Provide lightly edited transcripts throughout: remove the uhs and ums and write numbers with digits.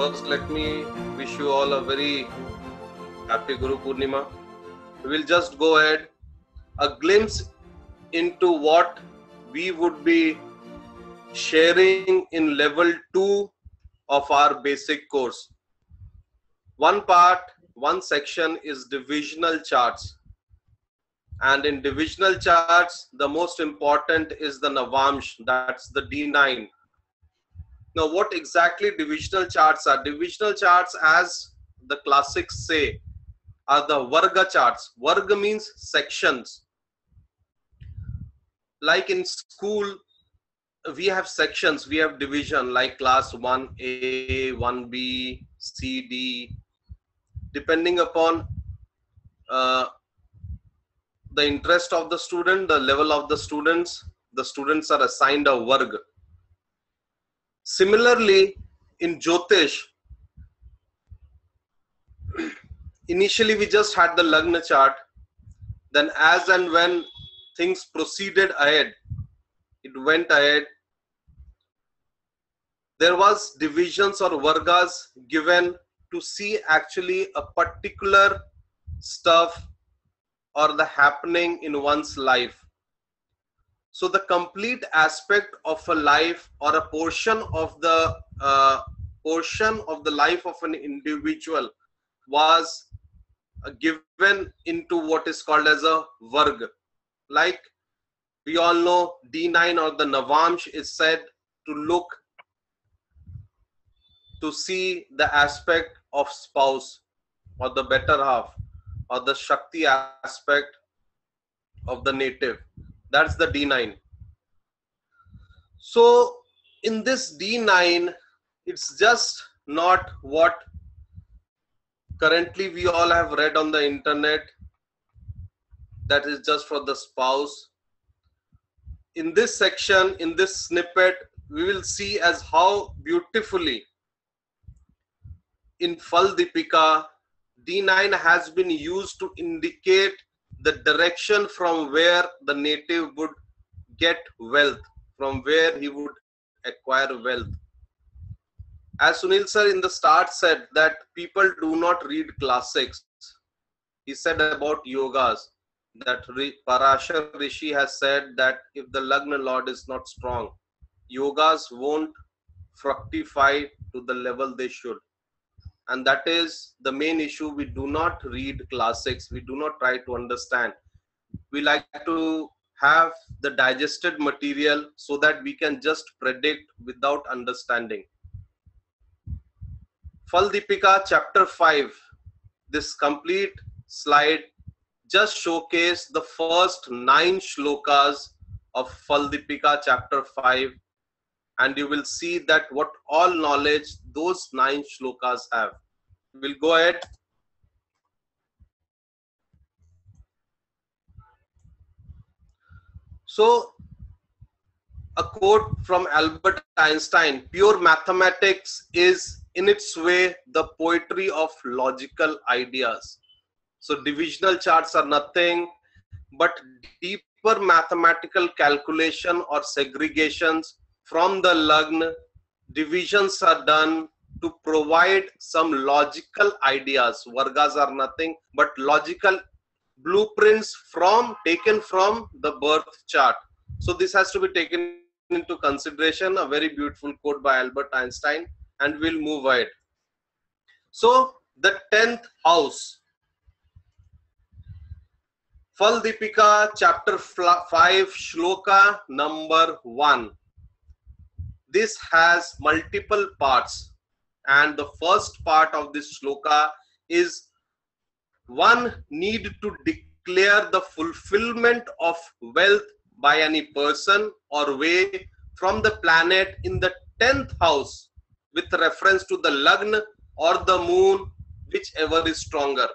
First, let me wish you all a very happy Guru Purnima. We will just go ahead, a glimpse into what we would be sharing in level 2 of our basic course. One section is divisional charts. And in divisional charts, the most important is the Navamsh, that's the D9. Now, what exactly divisional charts are? Divisional charts, as the classics say, are the Varga charts. Varga means sections. Like in school, we have sections, we have division, like class 1A, 1B, C, D. Depending upon the interest of the student, the level of the students are assigned a Varga. Similarly, in Jyotish, initially we just had the Lagna chart. Then as and when things proceeded ahead, it went ahead, there was divisions or Vargas given to see actually a particular stuff or the happening in one's life. So the complete aspect of a life or a portion of the life of an individual was given into what is called as a Varg. Like we all know, D9 or the Navamsh is said to look to see the aspect of spouse or the better half or the Shakti aspect of the native. That's the D9. So in this D9, it's just not what currently we all have read on the internet, that is just for the spouse. In this section, in this snippet, we will see as how beautifully in Phal Deepika, D9 has been used to indicate the direction from where the native would get wealth, from where he would acquire wealth. As Sunil sir in the start said that people do not read classics. He said about yogas that Parashar Rishi has said that if the Lagna Lord is not strong, yogas won't fructify to the level they should. And that is the main issue. We do not read classics. We do not try to understand. We like to have the digested material so that we can just predict without understanding. Phal Deepika chapter 5, this complete slide just showcase the first 9 shlokas of Phal Deepika chapter 5, and you will see that what all knowledge those 9 shlokas have. We'll go ahead. So, a quote from Albert Einstein: pure mathematics is in its way the poetry of logical ideas. So divisional charts are nothing but deeper mathematical calculation or segregations from the Lagna. Divisions are done to provide some logical ideas. Vargas are nothing but logical blueprints taken from the birth chart. So this has to be taken into consideration. A very beautiful quote by Albert Einstein, and we'll move ahead. So the 10th house, Phal Deepika chapter 5 shloka number 1. This has multiple parts, and the first part of this shloka is one need to declare the fulfillment of wealth by any person or way from the planet in the 10th house with reference to the Lagna or the moon, whichever is stronger.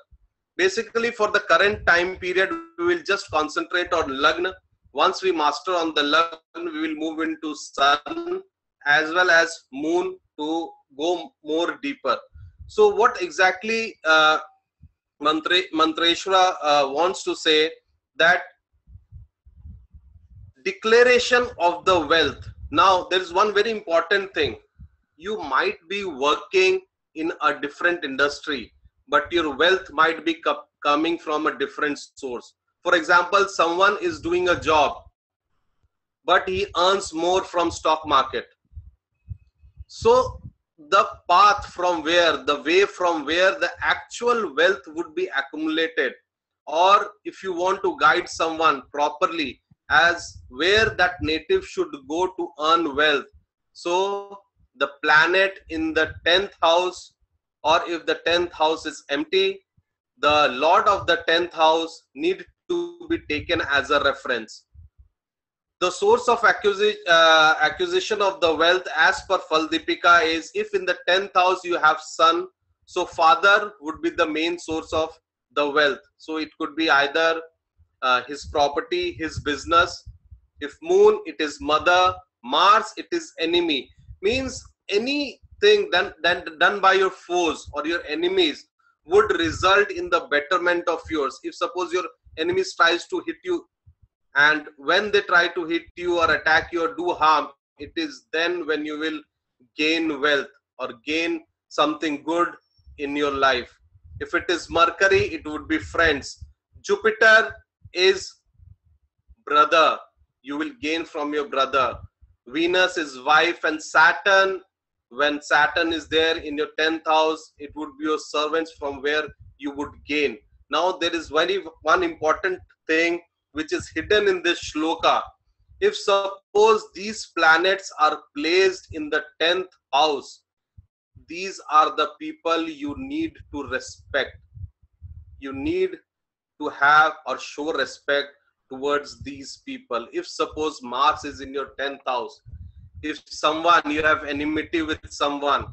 Basically, for the current time period, we will just concentrate on Lagna. Once we master on the Lagna, we will move into Sun as well as Moon to go more deeper. So what exactly Mantreshwara wants to say, that declaration of the wealth. Now, there is one very important thing. You might be working in a different industry, but your wealth might be coming from a different source. For example, someone is doing a job, but he earns more from stock market. So the path from where, the way from where the actual wealth would be accumulated, or if you want to guide someone properly as where that native should go to earn wealth. So the planet in the 10th house, or if the 10th house is empty, the lord of the 10th house need to be taken as a reference. The source of acquisition of the wealth as per Faldipika is, if in the 10th house you have sun, so father would be the main source of the wealth. So it could be either his property, his business. If moon, it is mother. Mars, it is enemy. Means anything done by your foes or your enemies would result in the betterment of yours. If suppose your enemies tries to hit you, and when they try to hit you or attack you or do harm, it is then when you will gain wealth or gain something good in your life. If it is Mercury, it would be friends. Jupiter is brother, you will gain from your brother. Venus is wife, and Saturn, when Saturn is there in your 10th house, it would be your servants from where you would gain. Now there is one important thing which is hidden in this shloka. If suppose these planets are placed in the 10th house, these are the people you need to respect. You need to have or show respect towards these people. If suppose Mars is in your 10th house, if someone you have enmity with someone,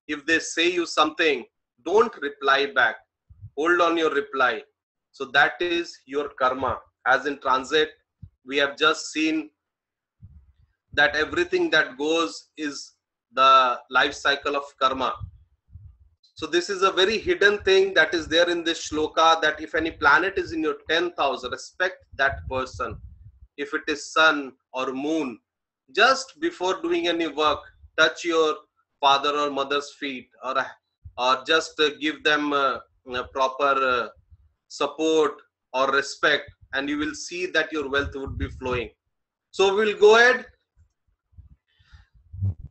if they say you something, don't reply back. Hold on your reply. So that is your karma. As in transit, we have just seen that everything that goes is the life cycle of karma. So this is a very hidden thing that is there in this shloka, that if any planet is in your 10th house, respect that person. If it is sun or moon, just before doing any work, touch your father or mother's feet, or just give them proper support or respect, and you will see that your wealth would be flowing. So we'll go ahead.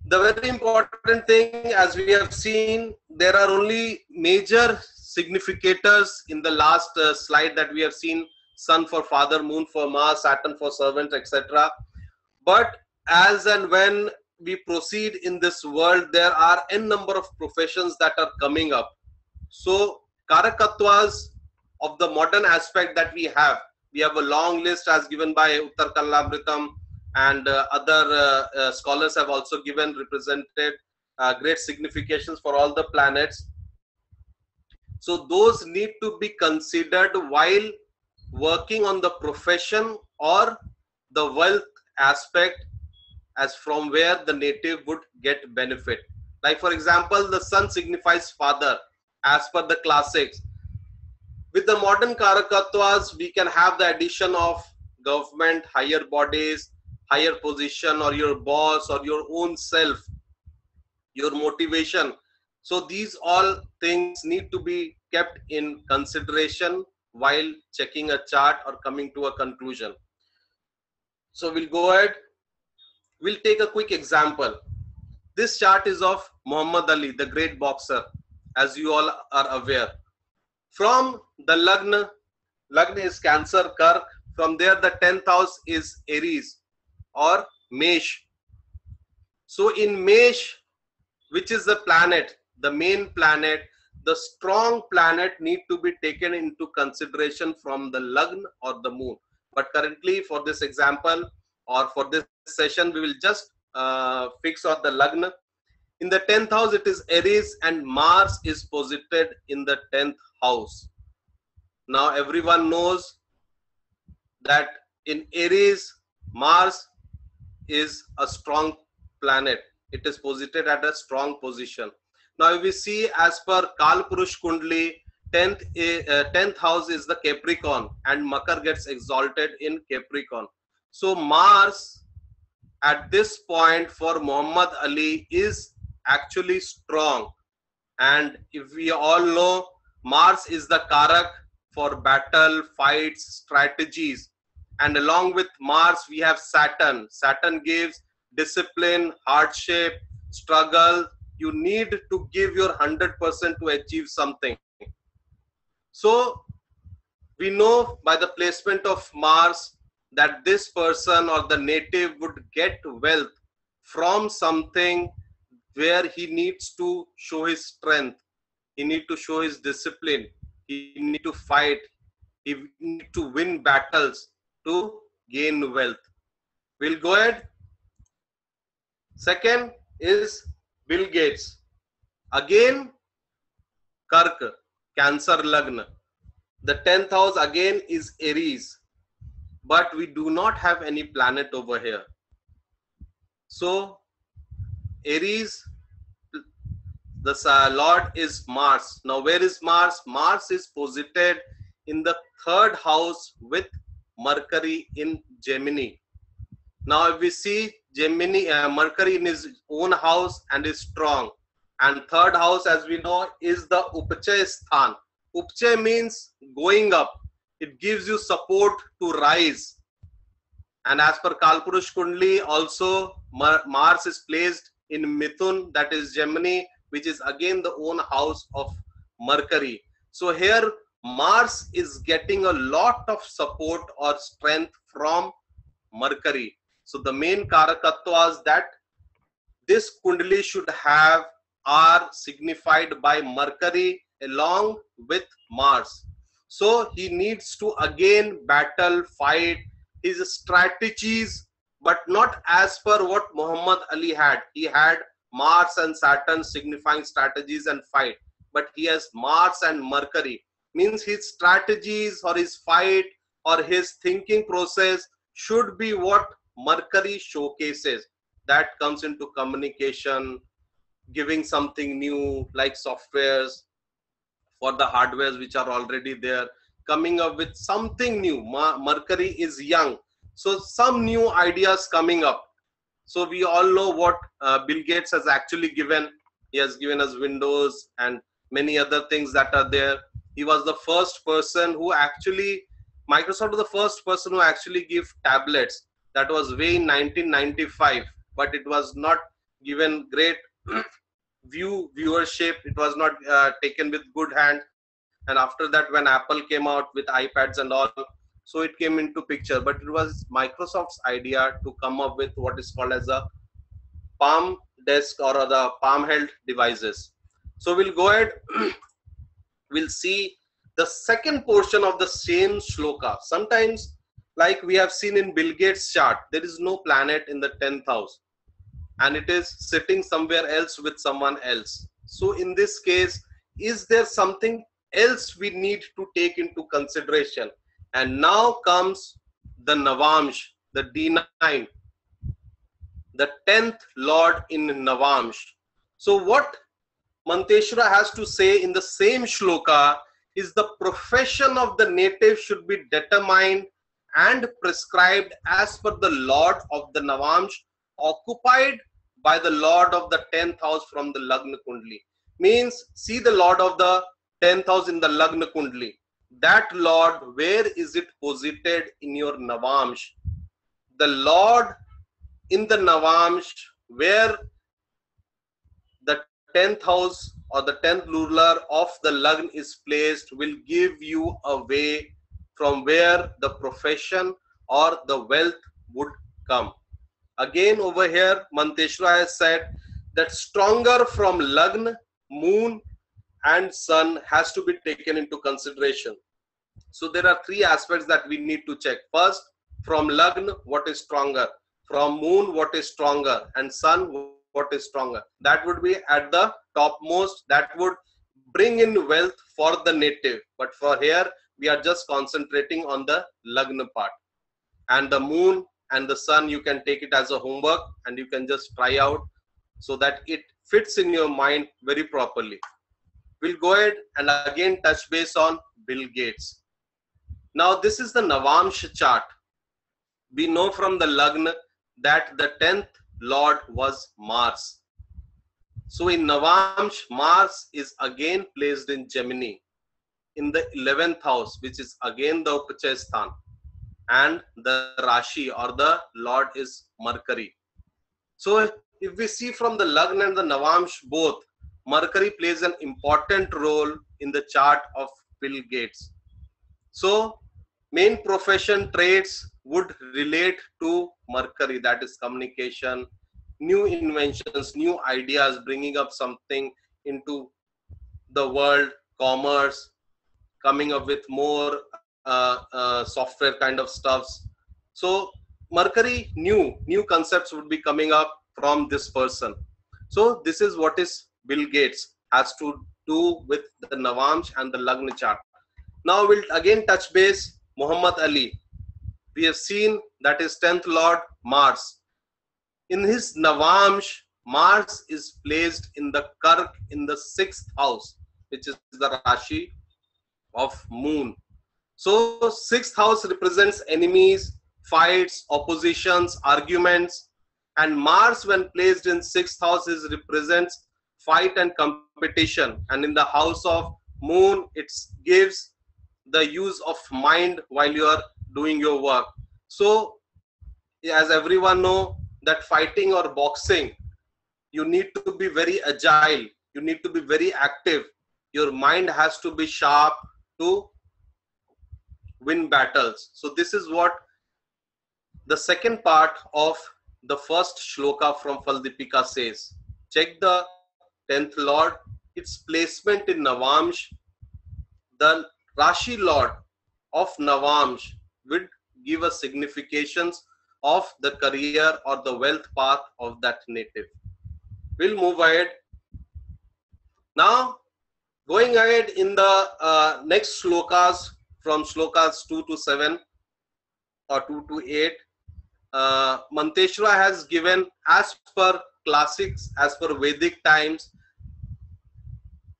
The very important thing, as we have seen, there are only major significators in the last slide that we have seen: sun for father, moon for Mars, Saturn for servant, etc. But as and when we proceed in this world, there are n number of professions that are coming up. So karakatwas of the modern aspect that we have a long list as given by Uttar Kallamritam, and other scholars have also given represented great significations for all the planets. So those need to be considered while working on the profession or the wealth aspect, as from where the native would get benefit. Like for example, the sun signifies father as per the classics. With the modern karakatwas, we can have the addition of government, higher bodies, higher position, or your boss, or your own self, your motivation. So these all things need to be kept in consideration while checking a chart or coming to a conclusion. So we'll go ahead. We'll take a quick example. This chart is of Muhammad Ali, the great boxer, as you all are aware. From the Lagna is Cancer, Kark. From there, the 10th house is Aries or Mesh. So in Mesh, which is the planet, the main planet, the strong planet need to be taken into consideration from the Lagna or the moon. But currently, for this example or for this session, we will just fix on the Lagna. In the 10th house, it is Aries, and Mars is posited in the 10th house. Now, everyone knows that in Aries, Mars is a strong planet. It is posited at a strong position. Now, if we see as per Kalpurush Kundli, 10th house is the Capricorn, and Makar gets exalted in Capricorn. So, Mars at this point for Muhammad Ali is actually strong. And if we all know, Mars is the Karak for battle, fights, strategies. And along with Mars, we have Saturn. Saturn gives discipline, hardship, struggle. You need to give your 100% to achieve something. So we know by the placement of Mars that this person or the native would get wealth from something where he needs to show his strength, he need to show his discipline, he need to fight, he need to win battles to gain wealth. We'll go ahead. Second is Bill Gates. Again, Kark, Cancer Lagna. The 10th house again is Aries, but we do not have any planet over here. So Aries, the Lord is Mars. Now where is Mars? Mars is posited in the 3rd house with Mercury in Gemini. Now if we see Gemini, Mercury in his own house and is strong. And 3rd house, as we know, is the Upachaya Sthan. Upachaya means going up. It gives you support to rise. And as per Kalpurush Kundli, also Mars is placed in Mithun, that is Gemini, which is again the own house of Mercury. So here Mars is getting a lot of support or strength from Mercury. So the main Karakattvas that this Kundli should have are signified by Mercury along with Mars. So he needs to again battle, fight his strategies, but not as per what Muhammad Ali had. He had Mars and Saturn signifying strategies and fight, but he has Mars and Mercury. Means his strategies or his fight or his thinking process should be what Mercury showcases. That comes into communication, giving something new like softwares for the hardwares which are already there, coming up with something new. Mercury is young, so some new ideas coming up. So we all know what Bill Gates has actually given. He has given us Windows and many other things that are there. He was the first person who actually, Microsoft was the first person who actually gave tablets. That was way in 1995, but it was not given great viewership. It was not taken with good hand. And after that, when Apple came out with iPads and all, so it came into picture. But it was Microsoft's idea to come up with what is called as a palm desk or the palm held devices. So we'll go ahead. We'll see the second portion of the same shloka. Sometimes, like we have seen in Bill Gates' chart, there is no planet in the 10th house and it is sitting somewhere else with someone else. So in this case, is there something else we need to take into consideration? And now comes the Navamsh, the D9, the 10th Lord in Navamsh. So what Manteshwara has to say in the same shloka is the profession of the native should be determined and prescribed as per the Lord of the Navamsh, occupied by the Lord of the 10th house from the Lagna Kundli. Means, see the Lord of the 10th house in the Lagna Kundli. That Lord, where is it posited in your Navamsh? The Lord in the Navamsh, where the 10th house or the 10th ruler of the Lagna is placed, will give you a way from where the profession or the wealth would come. Again over here, Manteshwara has said that stronger from Lagna, moon and sun has to be taken into consideration. So there are three aspects that we need to check. First, from Lagna, what is stronger? From moon, what is stronger? And sun, what is stronger? That would be at the topmost. That would bring in wealth for the native. But for here, we are just concentrating on the Lagna part. And the moon and the sun, you can take it as a homework and you can just try out so that it fits in your mind very properly. We'll go ahead and again touch base on Bill Gates. Now this is the Navamsh chart. We know from the Lagna that the 10th Lord was Mars. So in Navamsh, Mars is again placed in Gemini in the 11th house, which is again the Upachaya Sthan, and the Rashi or the Lord is Mercury. So if we see from the Lagna and the Navamsh both, Mercury plays an important role in the chart of Bill Gates. So main profession traits would relate to Mercury, that is communication, new inventions, new ideas, bringing up something into the world, commerce, coming up with more software kind of stuffs. So Mercury, new concepts would be coming up from this person. So this is what is Bill Gates has to do with the Navamsh and the Lagna chart. Now we'll again touch base Muhammad Ali. We have seen that is 10th Lord Mars. In his Navamsh, Mars is placed in the Kark in the 6th house, which is the Rashi of Moon. So 6th house represents enemies, fights, oppositions, arguments, and Mars when placed in 6th house is represents fight and competition, and in the house of Moon it gives the use of mind while you are doing your work. So as everyone know that fighting or boxing, you need to be very agile, you need to be very active, your mind has to be sharp to win battles. So this is what the second part of the first shloka from Faldipika says. Check the 10th Lord, its placement in Navamsh. The Rashi Lord of Navamsh would give us significations of the career or the wealth path of that native. We'll move ahead. Now, going ahead in the next shlokas from shlokas 2 to 7 or 2 to 8, Manteshwara has given, as per classics, as per Vedic times,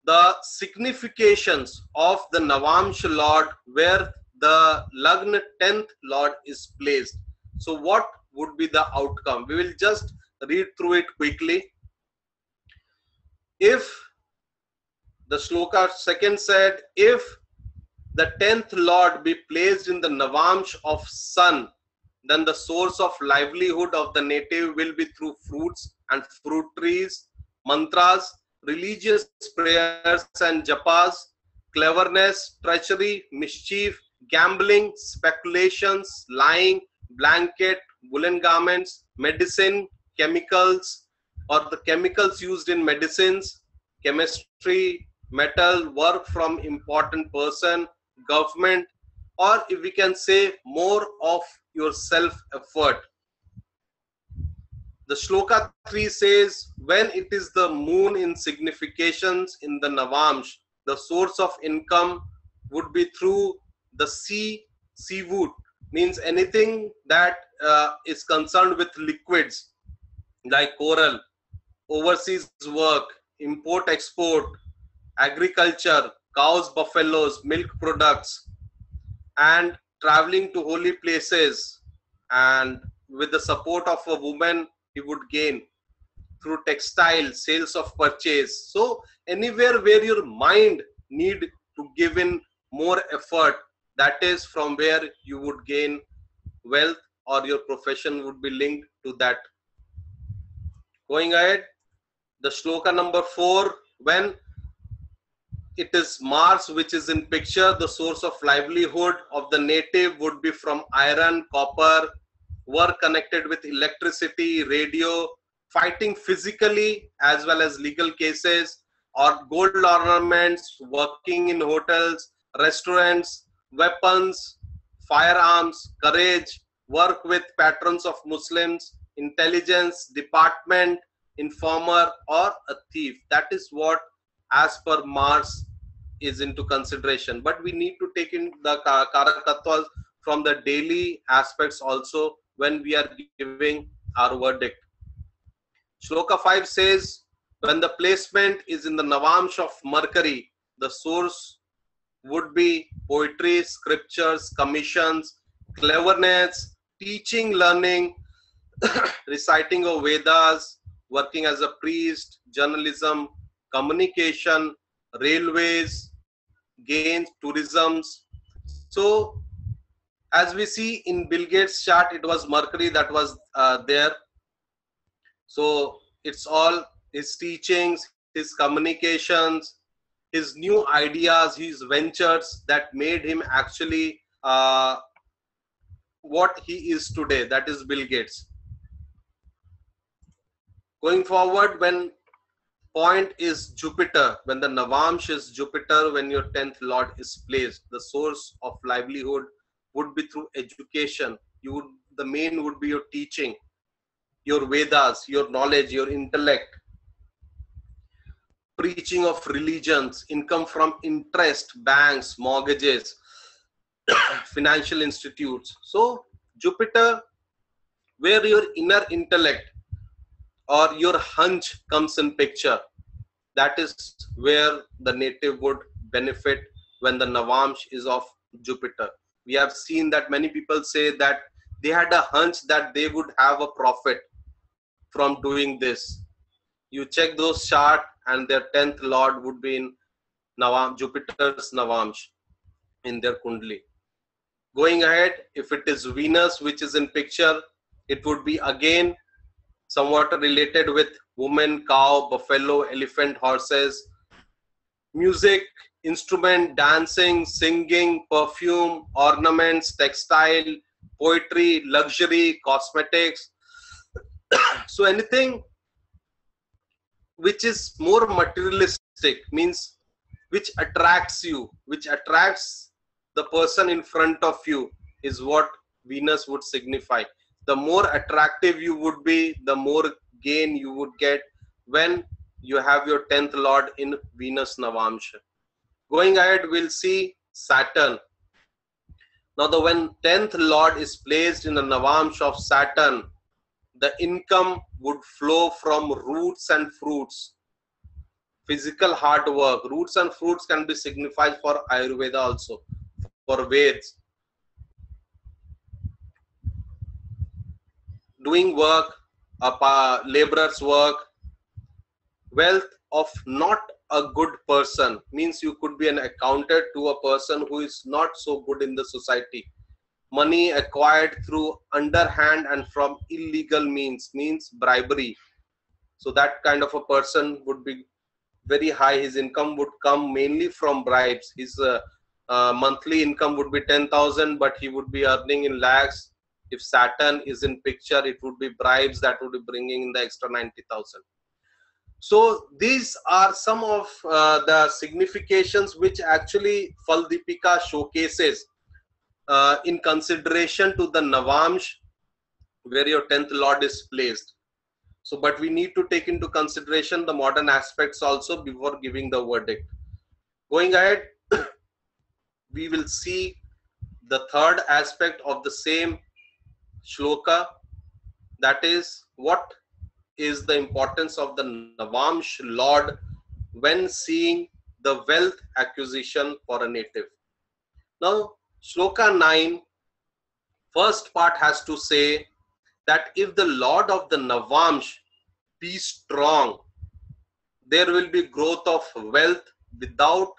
the significations of the Navamsh Lord where the Lagna 10th Lord is placed. So what would be the outcome? We will just read through it quickly. If the shloka second said, if the 10th Lord be placed in the Navamsh of Sun, then the source of livelihood of the native will be through fruits and fruit trees, mantras, religious prayers and japas, cleverness, treachery, mischief, gambling, speculations, lying, blanket, woolen garments, medicine, chemicals, or the chemicals used in medicines, chemistry, metal, work from important person, government, or if we can say more of your self effort. The shloka 3 says, when it is the moon in significations in the Navamsh, the source of income would be through the seafood, means anything that is concerned with liquids like coral, overseas work, import export, agriculture, cows, buffaloes, milk products, and traveling to holy places, and with the support of a woman he would gain through textile, sales of purchase. So anywhere where your mind need to give in more effort, that is from where you would gain wealth, or your profession would be linked to that. Going ahead, the shloka number 4, when it is Mars which is in picture, the source of livelihood of the native would be from iron, copper, work connected with electricity, radio, fighting physically as well as legal cases, or gold ornaments, working in hotels, restaurants, weapons, firearms, courage, work with patrons of Muslims, intelligence, department, informer, or a thief. That is what as per Mars is into consideration. But we need to take in the karakatwas from the daily aspects also when we are giving our verdict. Shloka 5 says, when the placement is in the Navamsh of Mercury, the source would be poetry, scriptures, commissions, cleverness, teaching, learning, reciting of Vedas, working as a priest, journalism, communication, railways, gains, tourisms. So as we see in Bill Gates chart, it was Mercury that was there. So it's all his teachings, his communications, his new ideas, his ventures that made him actually what he is today. That is Bill Gates. Going forward, when point is Jupiter, when the Navamsh is Jupiter, when your 10th lord is placed, the source of livelihood would be through education. You would, the main would be your teaching, your Vedas, your knowledge, your intellect, preaching of religions, income from interest, banks, mortgages, financial institutes. So Jupiter, where your inner intellect or your hunch comes in picture, that is where the native would benefit when the Navamsh is of Jupiter. We have seen that many people say that they had a hunch that they would have a profit from doing this. You check those chart and their 10th lord would be in Jupiter's Navamsh in their Kundli. Going ahead, if it is Venus which is in picture, it would be again somewhat related with woman, cow, buffalo, elephant, horses, music, instrument, dancing, singing, perfume, ornaments, textile, poetry, luxury, cosmetics. So anything which is more materialistic, means which attracts you, which attracts the person in front of you, is what Venus would signify. The more attractive you would be, the more gain you would get when you have your 10th lord in Venus Navamsha. Going ahead, we'll see Saturn. Now, when 10th lord is placed in the Navamsha of Saturn, the income would flow from roots and fruits, physical hard work. Roots and fruits can be signified for Ayurveda also, for Veds. Doing work, laborer's work. Wealth of not a good person, means you could be an accountant to a person who is not so good in the society. Money acquired through underhand and from illegal means bribery. So that kind of a person would be very high. His income would come mainly from bribes. His monthly income would be 10,000, but he would be earning in lakhs. If Saturn is in picture, it would be bribes that would be bringing in the extra 90,000. So these are some of the significations which actually Faldipika showcases in consideration to the Navamsh, where your 10th lord is placed. So, but we need to take into consideration the modern aspects also before giving the verdict. Going ahead, we will see the third aspect of the same shloka, that is, what is the importance of the Navamsh lord when seeing the wealth acquisition for a native. Now, shloka 9, first part has to say that if the lord of the Navamsh be strong, there will be growth of wealth without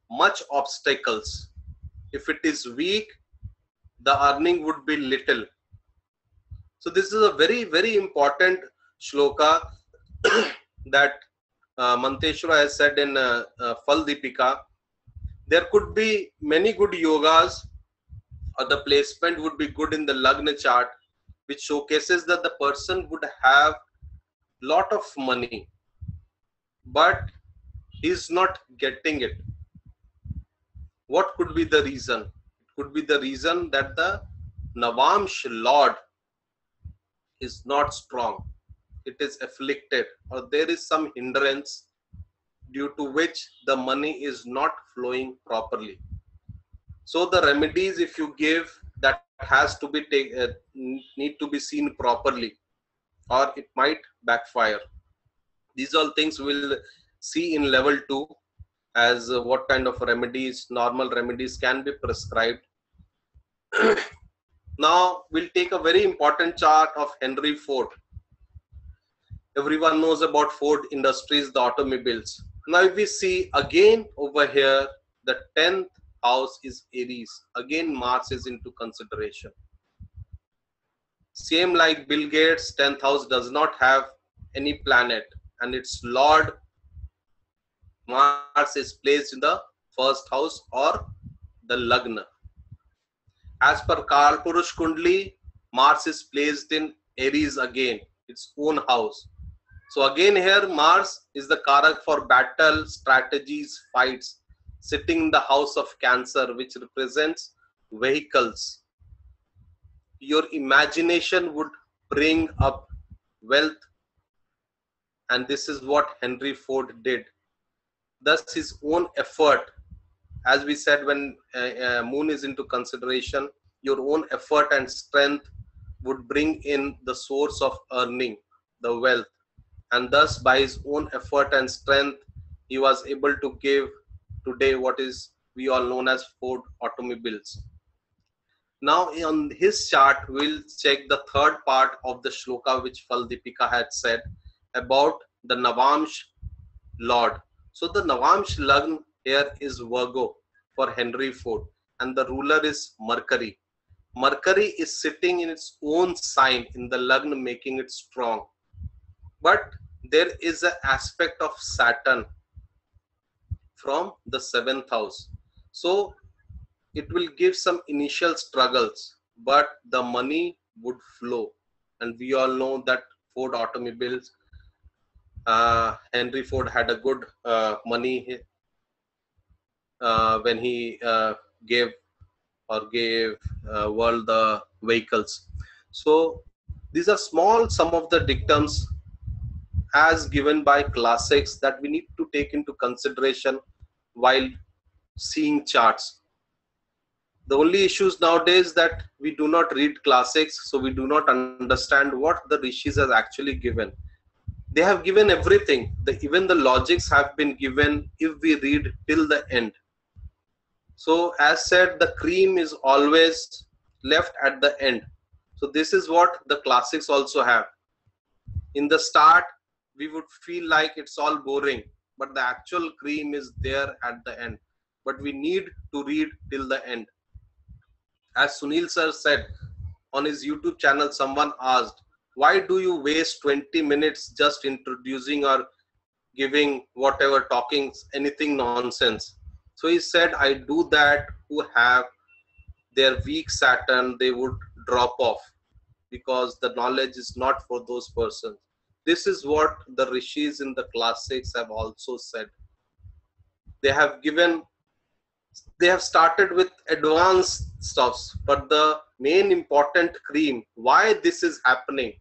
much obstacles. If it is weak, the earning would be little. So this is a very, very important shloka that Manteshwara has said in Faldipika. There could be many good yogas, or the placement would be good in the Lagna chart, which showcases that the person would have lot of money, but he is not getting it. What could be the reason? It could be the reason that the Navamsh lord is not strong. It is afflicted, or there is some hindrance due to which the money is not flowing properly. So the remedies, if you give, that has to be need to be seen properly, or it might backfire. These all things we'll see in level 2, as what kind of remedies, normal remedies, can be prescribed. Now we'll take a very important chart of Henry Ford. Everyone knows about Ford Industries, the automobiles. Now if we see again over here, the 10th house is Aries. Again Mars is into consideration. Same like Bill Gates, 10th house does not have any planet, and its Lord Mars is placed in the first house or the Lagna. As per Kalpurush Kundli, Mars is placed in Aries again, its own house. So again here Mars is the Karak for battle, strategies, fights, sitting in the house of Cancer, which represents vehicles. Your imagination would bring up wealth, and this is what Henry Ford did. Thus his own effort, as we said, when moon is into consideration, your own effort and strength would bring in the source of earning, the wealth. And thus by his own effort and strength, he was able to give today what is we all known as Ford automobiles. Now on his chart, we'll check the third part of the shloka which Faldipika had said about the Navamsh Lord. So the Navamsh Lagn here is Virgo for Henry Ford, and the ruler is Mercury. Mercury is sitting in its own sign in the Lagn, making it strong. But there is an aspect of Saturn from the 7th house. So it will give some initial struggles, but the money would flow. And we all know that Ford automobiles, Henry Ford had a good money when he gave world the vehicles. So these are small, some of the dictums as given by classics that we need to take into consideration while seeing charts. The only issues nowadays that we do not read classics, so we do not understand what the rishis has actually given. They have given everything. Even the logics have been given if we read till the end. So as said, the cream is always left at the end. So this is what the classics also have. In the start, we would feel like it's all boring, but the actual cream is there at the end. But we need to read till the end. As Sunil sir said on his YouTube channel, someone asked, why do you waste 20 minutes just introducing or giving whatever talking, anything nonsense? So he said, I do that who have their weak Saturn, they would drop off because the knowledge is not for those persons. This is what the rishis in the classics have also said. They have started with advanced stuffs, but the main important cream, why this is happening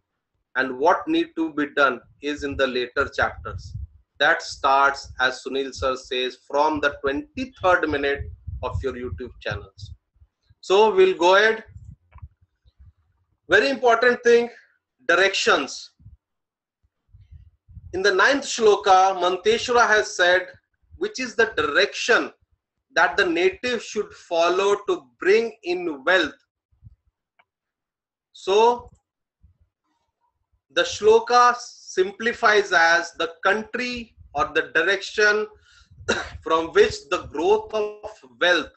and what need to be done is in the later chapters. That starts, as Sunil sir says, from the 23rd minute of your YouTube channels. So we'll go ahead. Very important thing, directions. In the 9th shloka, Manteshwara has said, which is the direction that the native should follow to bring in wealth. So the shloka simplifies as the country or the direction from which the growth of wealth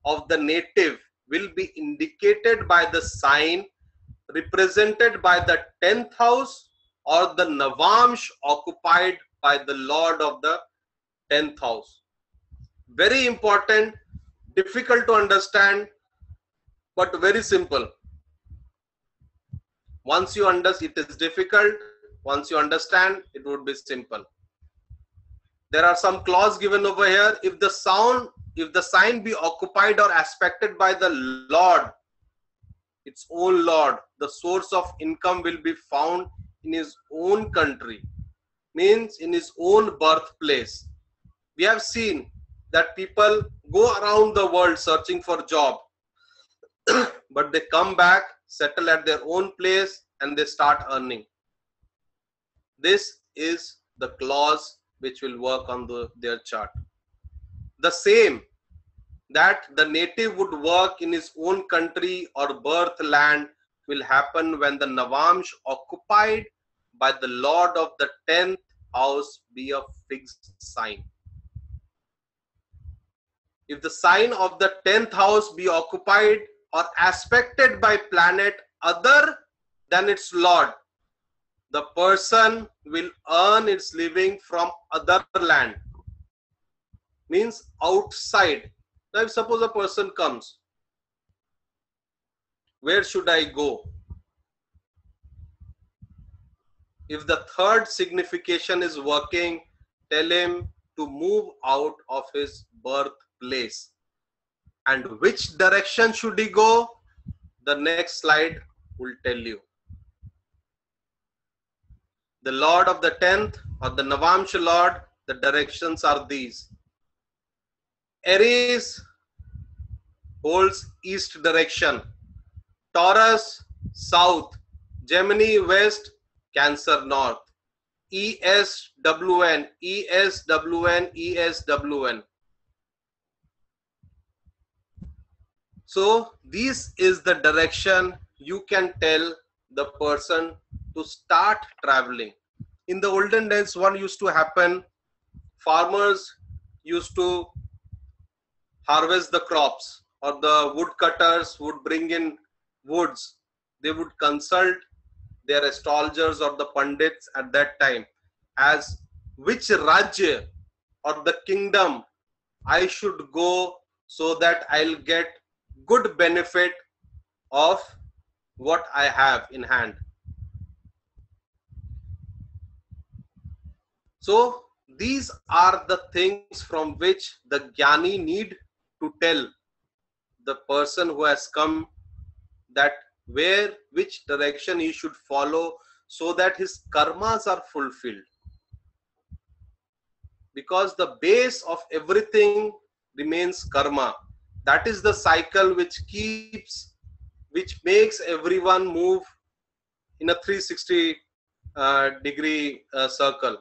of the native will be indicated by the sign represented by the 10th house or the Navamsh occupied by the Lord of the 10th house. Very important, difficult to understand, but very simple. Once you understand, it is difficult. Once you understand, it would be simple. There are some clause given over here. If the sign be occupied or aspected by the Lord, its own Lord, the source of income will be found in his own country, means in his own birthplace. We have seen that people go around the world searching for job, but they come back, settle at their own place, and they start earning. This is the clause which will work on their chart. The same, that the native would work in his own country or birth land will happen when the Navamsh occupied by the Lord of the 10th house be a fixed sign. If the sign of the 10th house be occupied or aspected by planet other than its Lord, the person will earn its living from other land, means outside. Now if suppose a person comes, where should I go? If the third signification is working, tell him to move out of his birthplace. And which direction should he go? The next slide will tell you. The Lord of the 10th or the Navamsha Lord, the directions are these. Aries holds east direction, Taurus south, Gemini west, Cancer north. ESWN, ESWN, ESWN. So this is the direction you can tell the person to start traveling. In the olden days, what used to happen, farmers used to harvest the crops, or the woodcutters would bring in woods. They would consult their astrologers or the pandits at that time as which Rajya or the kingdom I should go so that I'll get good benefit of what I have in hand. So these are the things from which the Jnani need to tell the person who has come that which direction he should follow so that his karmas are fulfilled. Because the base of everything remains karma. That is the cycle which makes everyone move in a 360 degree circle.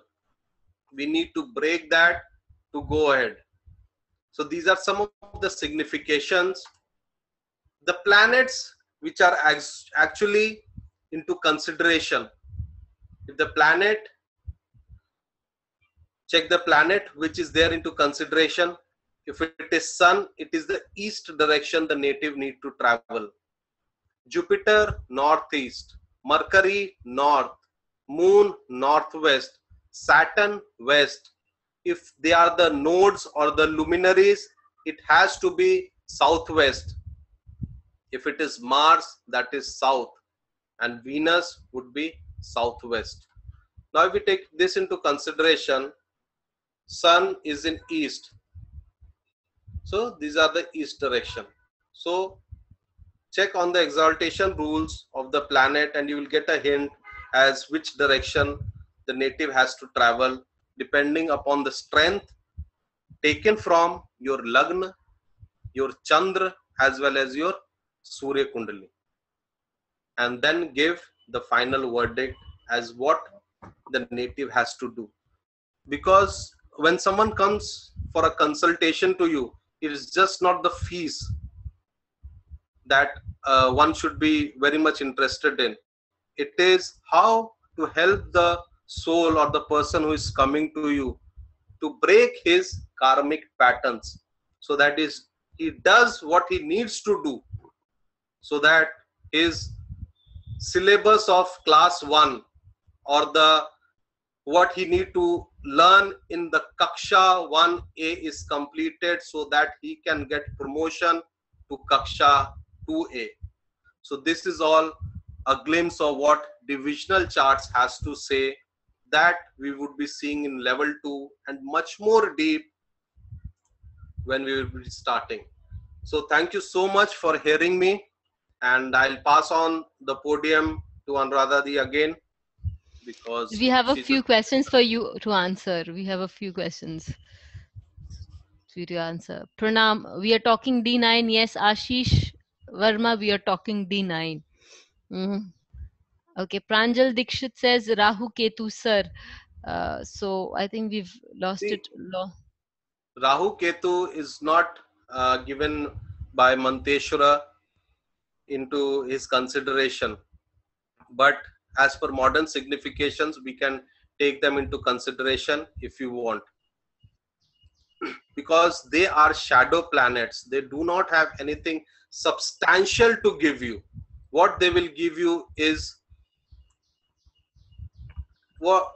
We need to break that to go ahead. So these are some of the significations. The planets which are actually into consideration. If the planet, check the planet which is there into consideration. If it is Sun, it is the east direction the native need to travel. Jupiter, northeast. Mercury, north. Moon, northwest. Saturn, west. If they are the nodes or the luminaries, it has to be southwest. If it is Mars, that is south, and Venus would be southwest. Now if we take this into consideration, Sun is in east, so these are the east direction. So check on the exaltation rules of the planet and you will get a hint as which direction the native has to travel depending upon the strength taken from your Lagna, your Chandra, as well as your Surya Kundali, and then give the final verdict as what the native has to do. Because when someone comes for a consultation to you, it is just not the fees that one should be very much interested in. It is how to help the soul or the person who is coming to you to break his karmic patterns, so that is he does what he needs to do, so that his syllabus of class 1 or the what he need to learn in the Kaksha 1A is completed, so that he can get promotion to Kaksha 2A. So this is all a glimpse of what divisional charts has to say, that we would be seeing in level 2 and much more deep when we will be starting. So thank you so much for hearing me, and I'll pass on the podium to Anuradha Di again, because we have a few questions for you to answer. We have a few questions for you to answer. Pranam, we are talking D9. Yes, Ashish Verma, we are talking D9. Okay, Pranjal Dikshit says Rahu Ketu, sir. So I think we've lost it. Rahu Ketu is not given by Manteshwara into his consideration, but as per modern significations, we can take them into consideration if you want, because they are shadow planets. They do not have anything substantial to give you. What they will give you is what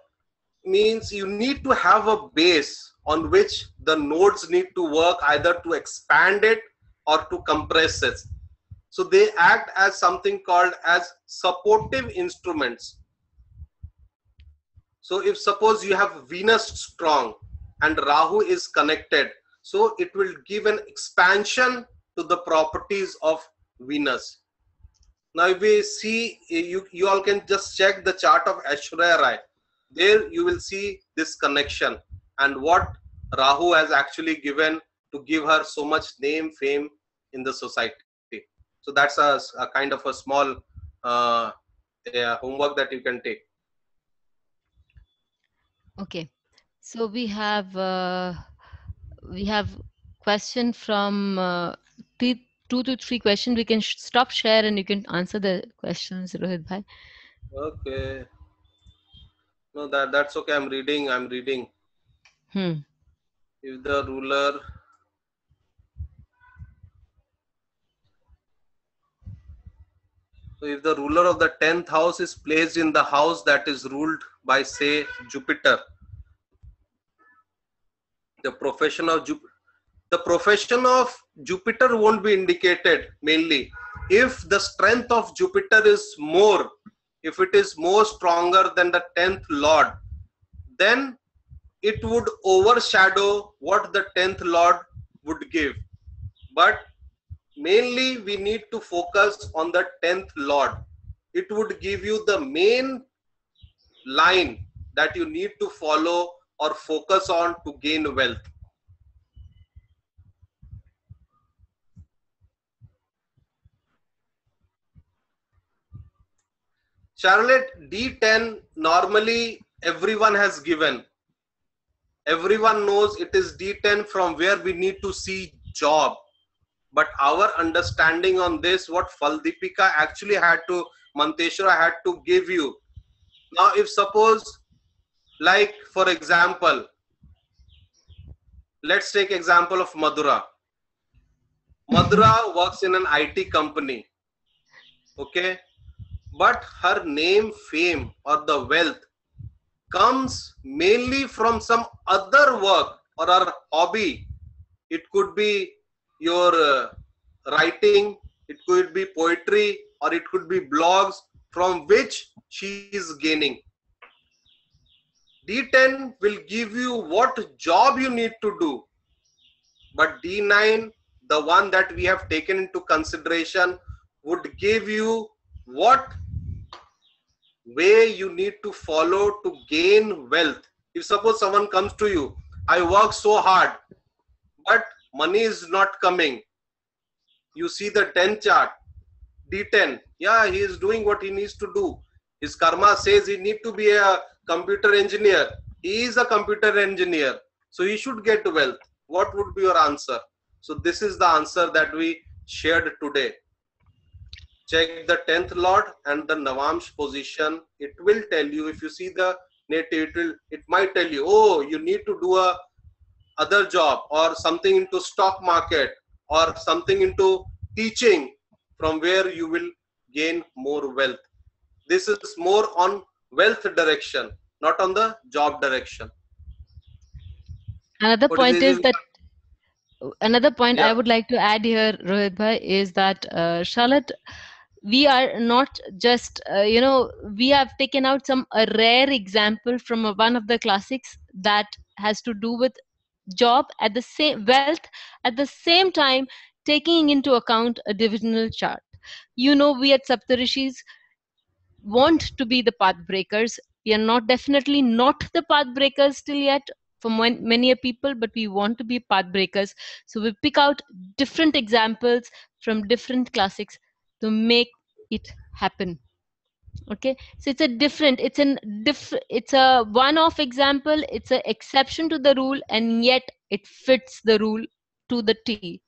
means you need to have a base on which the nodes need to work, either to expand it or to compress it. So they act as something called as supportive instruments. So if suppose you have Venus strong and Rahu is connected, so it will give an expansion to the properties of Venus. Now if we see, you all can just check the chart of Aishwarya Rai. There you will see this connection and what Rahu has actually given to give her so much name, fame in the society. So that's a kind of a small homework that you can take. Okay, so we have question from 2 to 3 questions. We can stop share and you can answer the questions, Rohit bhai. Okay. No, that's okay. I'm reading. If the ruler, so if the ruler of the 10th house is placed in the house that is ruled by, say, Jupiter, the profession of Jupiter won't be indicated mainly. If the strength of Jupiter is more, if it is more stronger than the 10th lord, then it would overshadow what the 10th lord would give. But mainly we need to focus on the 10th lord. It would give you the main line that you need to follow or focus on to gain wealth. Charlotte, D10 normally everyone has given. Everyone knows it is D10 from where we need to see job. But our understanding on this, what Faldipika actually had to, Manteshwara had to give you. Now, if suppose, like for example, let's take example of Madhura. Madhura works in an IT company. Okay. But her name, fame, or the wealth comes mainly from some other work or her hobby. It could be your writing, it could be poetry, or it could be blogs from which she is gaining. D10 will give you what job you need to do, but D9, the one that we have taken into consideration, would give you what way you need to follow to gain wealth. If suppose someone comes to you, I work so hard, but money is not coming. You see the 10 chart, D10. Yeah, he is doing what he needs to do. His karma says he need to be a computer engineer. He is a computer engineer. So he should get wealth. What would be your answer? So this is the answer that we shared today. Check the 10th lord and the Navamsh position. It will tell you, if you see the native, it might tell you, oh, you need to do a other job or something into stock market or something into teaching, from where you will gain more wealth. This is more on wealth direction, not on the job direction. Another point is that Yeah. I would like to add here, Rohit bhai, is that Charlotte, we are not just we have taken out some a rare example from one of the classics that has to do with job at the same wealth at the same time, taking into account a divisional chart. We at Saptarishis want to be the path breakers. We are not definitely not the path breakers still yet for many people, but we want to be path breakers. So we pick out different examples from different classics to make it happen. Okay, so it's a one-off example. It's an exception to the rule, and yet it fits the rule to the T.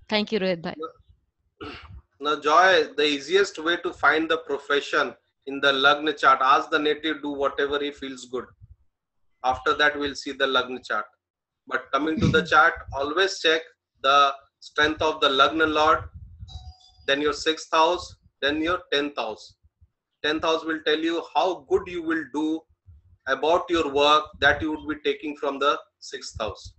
Thank you, Rohit bhai. Now, Joy, the easiest way to find the profession in the Lagna chart, ask the native do whatever he feels good. After that, we'll see the Lagna chart. But coming to the chart, always check the strength of the Lagna Lord, then your 6th house, then your 10th house. 10th house will tell you how good you will do about your work that you would be taking from the 6th house.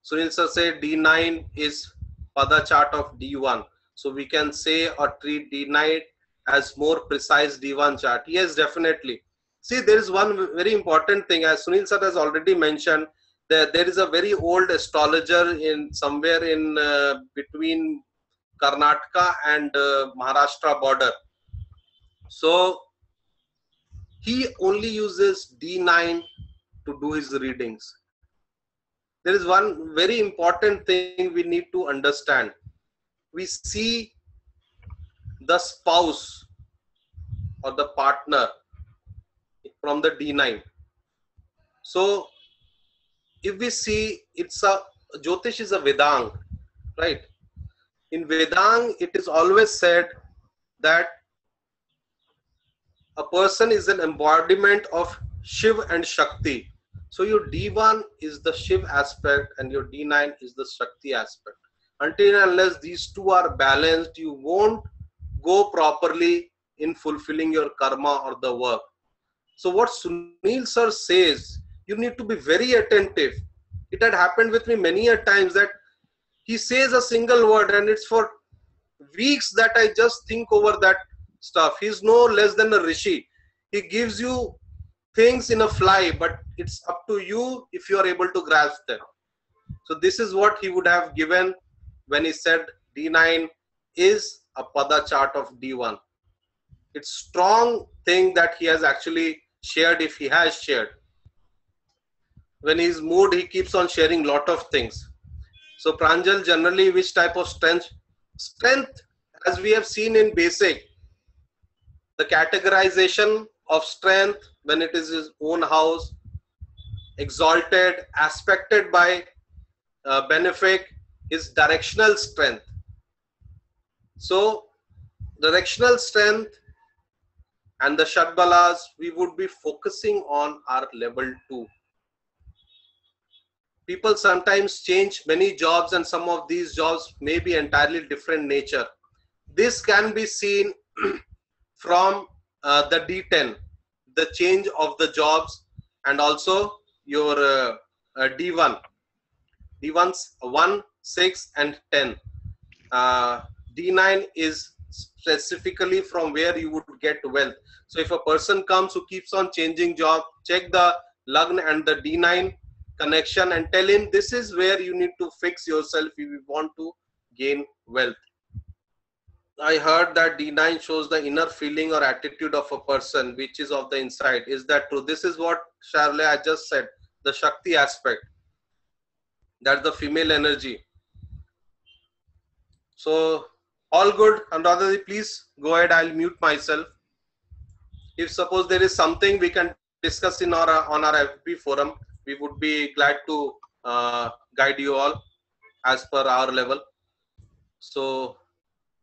Sunil sir said D9 is Pada chart of D1. So we can say or treat D9 as more precise D1 chart. Yes, definitely. See, there is one very important thing, as Sunil sir has already mentioned, that there is a very old astrologer in somewhere in between Karnataka and Maharashtra border. So he only uses D9 to do his readings. There is one very important thing we need to understand. We see the spouse or the partner from the D9. So if we see, it's a Jyotish is a Vedang, right? In Vedang, it is always said that a person is an embodiment of Shiv and Shakti. So your D1 is the Shiv aspect and your D9 is the Shakti aspect. Until and unless these two are balanced, you won't go properly in fulfilling your karma or the work. So what Sunil sir says, you need to be very attentive. It had happened with me many a times that he says a single word and it's for weeks that I just think over that stuff. He's no less than a rishi. He gives you things in a fly, but it's up to you if you are able to grasp them. So this is what he would have given when he said D9 is a Pada chart of D1. It's strong thing that he has actually shared, if he has shared. When he's moved, he keeps on sharing lot of things. So Pranjal, generally which type of strength? Strength, as we have seen in basic, the categorization of strength when it is his own house, exalted, aspected by benefic, is directional strength. So directional strength and the Shadbalas, we would be focusing on our level 2. People sometimes change many jobs and some of these jobs may be entirely different nature. This can be seen from the D10, the change of the jobs, and also your D1. D1s 1, 6 and 10. D9 is specifically from where you would get wealth. So if a person comes who keeps on changing job, check the Lagna and the D9 connection and tell him this is where you need to fix yourself if you want to gain wealth. I heard that D9 shows the inner feeling or attitude of a person, which is of the inside. Is that true? This is what Charlotte I just said, the Shakti aspect. That's the female energy. So all good. Anuradha, please go ahead. I'll mute myself. If suppose there is something we can discuss in our on our FB forum, we would be glad to guide you all as per our level. So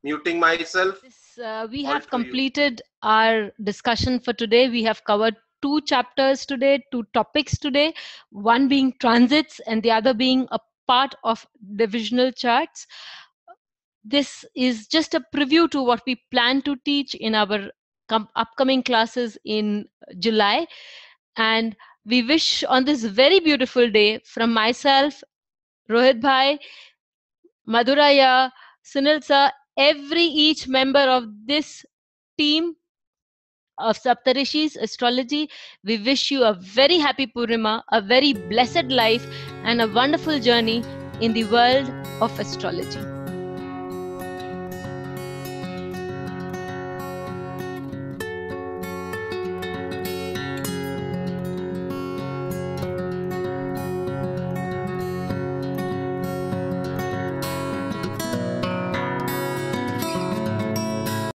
muting myself. We have completed our discussion for today. We have covered 2 chapters today, 2 topics today, one being transits and the other being a part of divisional charts. This is just a preview to what we plan to teach in our upcoming classes in July. And we wish on this very beautiful day from myself, Rohit Bhai, Madhuraya, Sunil sir, each member of this team of Saptarishis Astrology, we wish you a very happy Purnima, a very blessed life and a wonderful journey in the world of astrology.